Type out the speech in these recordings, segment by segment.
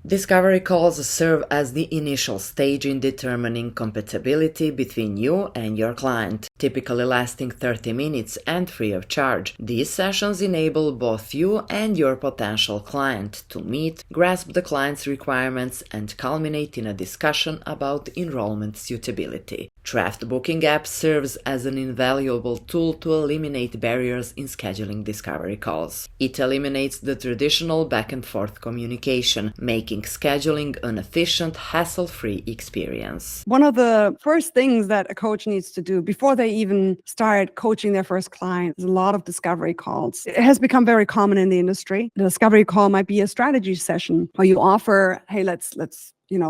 Discovery calls serve as the initial stage in determining compatibility between you and your client, typically lasting 30 minutes and free of charge. These sessions enable both you and your potential client to meet, grasp the client's requirements, and culminate in a discussion about enrollment suitability. Trafft booking app serves as an invaluable tool to eliminate barriers in scheduling discovery calls. It eliminates the traditional back-and-forth communication, making scheduling an efficient, hassle-free experience. One of the first things that a coach needs to do before they even start coaching their first client is a lot of discovery calls. It has become very common in the industry. The discovery call might be a strategy session where you offer, hey, let's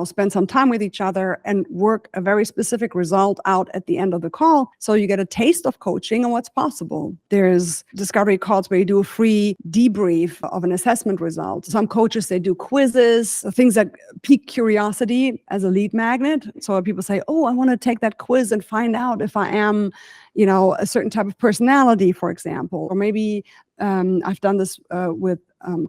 spend some time with each other and work a very specific result out at the end of the call. So you get a taste of coaching and what's possible. There's discovery calls where you do a free debrief of an assessment result. Some coaches, they do quizzes, things that pique curiosity as a lead magnet. So people say, oh, I want to take that quiz and find out if I am, a certain type of personality, for example. Or maybe I've done this with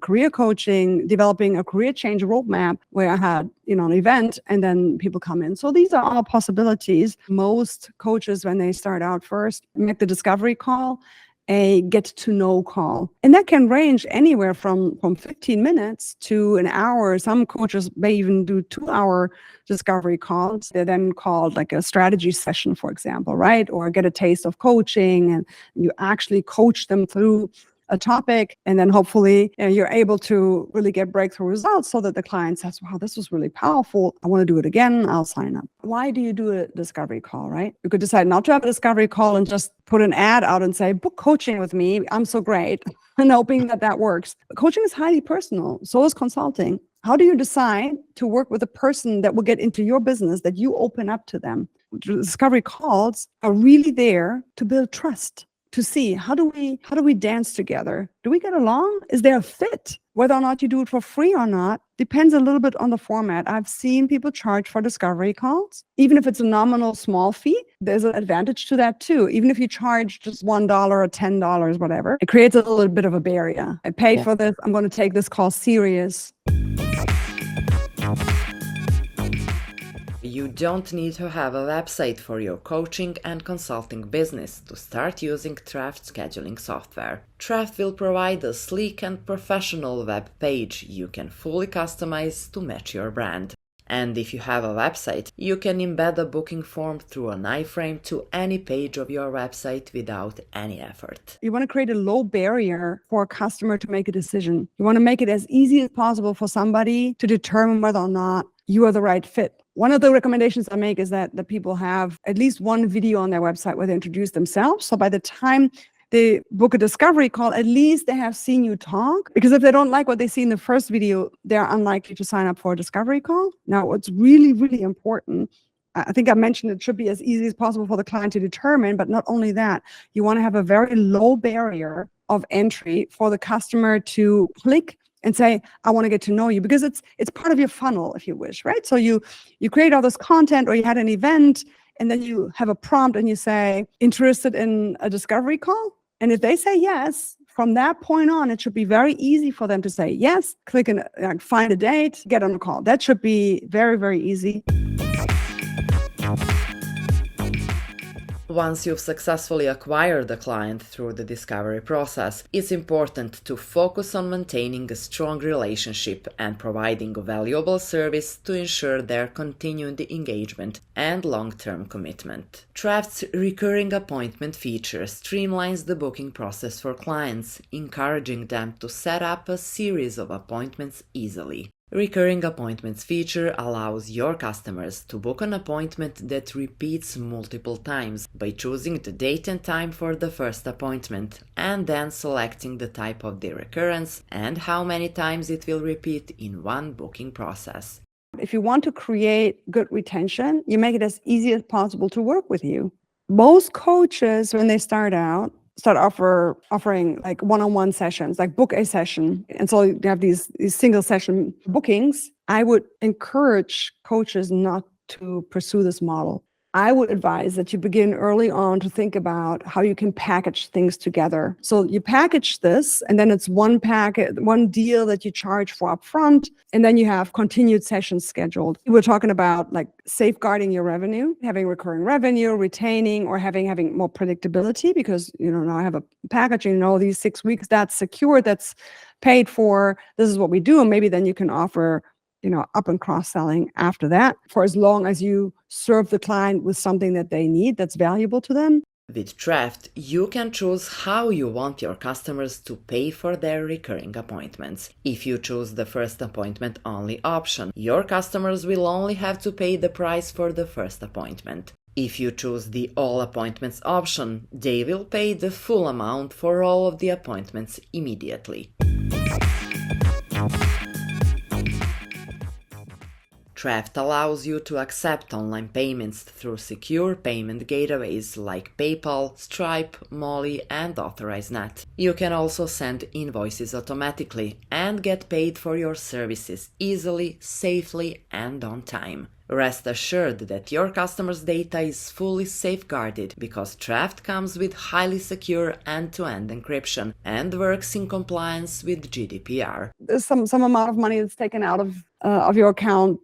career coaching, developing a career change roadmap where I had, an event and then people come in. So these are all possibilities. Most coaches, when they start out first, make the discovery call a get to know call. And that can range anywhere from 15 minutes to an hour. Some coaches may even do 2-hour discovery calls. They're then called like a strategy session, for example, right? Or get a taste of coaching and you actually coach them through a topic, and then hopefully you're able to really get breakthrough results so that the client says, wow, this was really powerful. I want to do it again. I'll sign up. Why do you do a discovery call, right? You could decide not to have a discovery call and just put an ad out and say, book coaching with me. I'm so great. And hoping that works. Coaching is highly personal. So is consulting. How do you decide to work with a person that will get into your business, that you open up to them? Discovery calls are really there to build trust. To see how do we dance together? Do we get along? Is there a fit? Whether or not you do it for free or not depends a little bit on the format. I've seen people charge for discovery calls. Even if it's a nominal small fee, there's an advantage to that too. Even if you charge just $1 or $10, whatever, it creates a little bit of a barrier. I paid for this. I'm going to take this call serious. You don't need to have a website for your coaching and consulting business to start using Trafft scheduling software. Trafft will provide a sleek and professional web page you can fully customize to match your brand. And if you have a website, you can embed a booking form through an iframe to any page of your website without any effort. You want to create a low barrier for a customer to make a decision. You want to make it as easy as possible for somebody to determine whether or not you are the right fit. One of the recommendations I make is that the people have at least one video on their website where they introduce themselves. So by the time they book a discovery call, at least they have seen you talk. Because if they don't like what they see in the first video, they're unlikely to sign up for a discovery call. Now, what's really, really important, I think I mentioned it should be as easy as possible for the client to determine, but not only that, you want to have a very low barrier of entry for the customer to click and say, I want to get to know you, because it's part of your funnel, if you wish, right? So you create all this content, or you had an event, and then you have a prompt and you say, interested in a discovery call? And if they say yes, from that point on, it should be very easy for them to say yes, click and find a date, get on a call. That should be very, very easy. Once you've successfully acquired the client through the discovery process, it's important to focus on maintaining a strong relationship and providing a valuable service to ensure their continued engagement and long-term commitment. Trafft's recurring appointment feature streamlines the booking process for clients, encouraging them to set up a series of appointments easily. Recurring appointments feature allows your customers to book an appointment that repeats multiple times by choosing the date and time for the first appointment and then selecting the type of the recurrence and how many times it will repeat in one booking process. If you want to create good retention, you make it as easy as possible to work with you. Most coaches, when they start offering like one-on-one sessions, like book a session. And so you have these single session bookings. I would encourage coaches not to pursue this model. I would advise that you begin early on to think about how you can package things together. So you package this, and then it's one packet, one deal that you charge for upfront, and then you have continued sessions scheduled. We're talking about like safeguarding your revenue, having recurring revenue, retaining, or having more predictability, because now I have a packaging, these 6 weeks that's secure, that's paid for. This is what we do, and maybe then you can offer up and cross-selling after that, for as long as you serve the client with something that they need that's valuable to them. With Trafft, you can choose how you want your customers to pay for their recurring appointments. If you choose the first appointment only option, your customers will only have to pay the price for the first appointment. If you choose the all appointments option, they will pay the full amount for all of the appointments immediately. Trafft allows you to accept online payments through secure payment gateways like PayPal, Stripe, Molly, and AuthorizeNet. You can also send invoices automatically and get paid for your services easily, safely, and on time. Rest assured that your customers' data is fully safeguarded because Trafft comes with highly secure end-to-end encryption and works in compliance with GDPR. There's some amount of money that's taken out of your account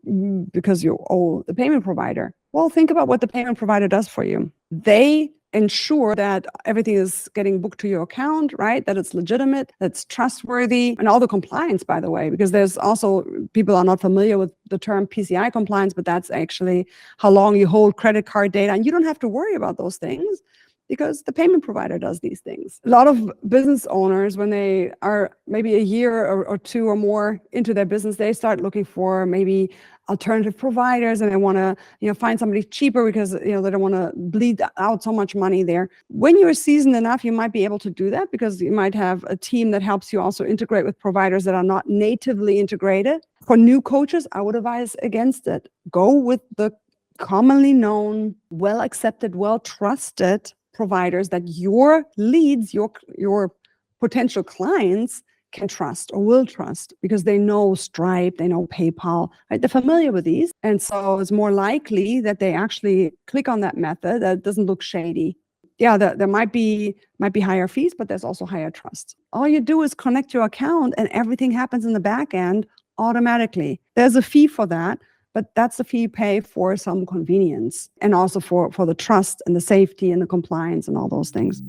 because you owe the payment provider. Well, think about what the payment provider does for you. They ensure that everything is getting booked to your account, right? That it's legitimate, that's trustworthy, and all the compliance, by the way, because there's also, people are not familiar with the term PCI compliance, but that's actually how long you hold credit card data. And you don't have to worry about those things because the payment provider does these things. A lot of business owners, when they are maybe a year or two or more into their business, they start looking for maybe alternative providers, and they want to find somebody cheaper because they don't want to bleed out so much money there. When you're seasoned enough, you might be able to do that because you might have a team that helps you also integrate with providers that are not natively integrated. For new coaches, I would advise against it. Go with the commonly known, well accepted, well trusted providers that your leads, your potential clients can trust or will trust, because they know Stripe, they know PayPal, right? They're familiar with these. And so it's more likely that they actually click on that method that doesn't look shady. Yeah, there might be higher fees, but there's also higher trust. All you do is connect your account and everything happens in the back end automatically. There's a fee for that, but that's the fee you pay for some convenience, and also for the trust and the safety and the compliance and all those things.